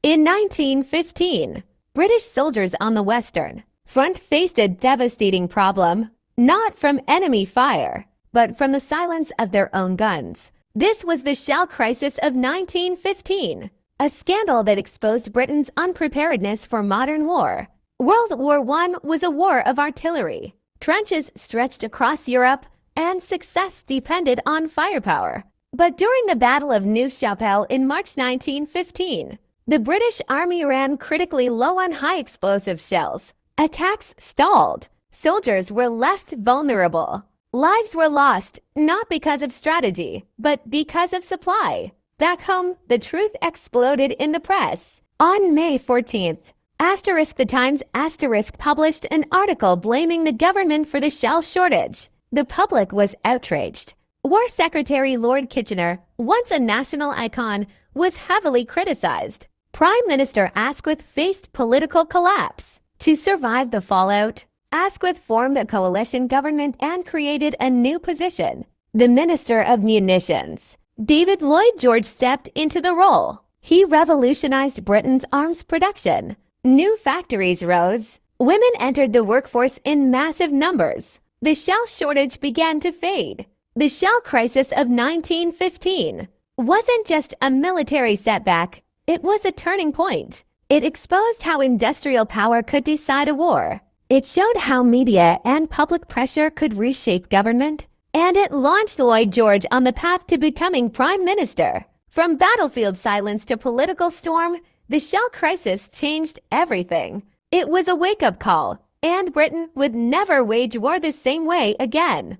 In 1915, British soldiers on the Western Front faced a devastating problem, not from enemy fire, but from the silence of their own guns. This was the shell crisis of 1915, a scandal that exposed Britain's unpreparedness for modern war. World War I was a war of artillery. Trenches stretched across Europe, and success depended on firepower. But during the Battle of Neuve Chapelle in March 1915, the British Army ran critically low on high-explosive shells. Attacks stalled. Soldiers were left vulnerable. Lives were lost, not because of strategy, but because of supply. Back home, the truth exploded in the press. On May 14th, The Times published an article blaming the government for the shell shortage. The public was outraged. War Secretary Lord Kitchener, once a national icon, was heavily criticized. Prime Minister Asquith faced political collapse. To survive the fallout, Asquith formed a coalition government and created a new position, the Minister of Munitions. David Lloyd George stepped into the role. He revolutionized Britain's arms production. New factories rose. Women entered the workforce in massive numbers. The shell shortage began to fade. The shell crisis of 1915 wasn't just a military setback, it was a turning point. It exposed how industrial power could decide a war. It showed how media and public pressure could reshape government. And it launched Lloyd George on the path to becoming Prime Minister. From battlefield silence to political storm, the shell crisis changed everything. It was a wake-up call, and Britain would never wage war the same way again.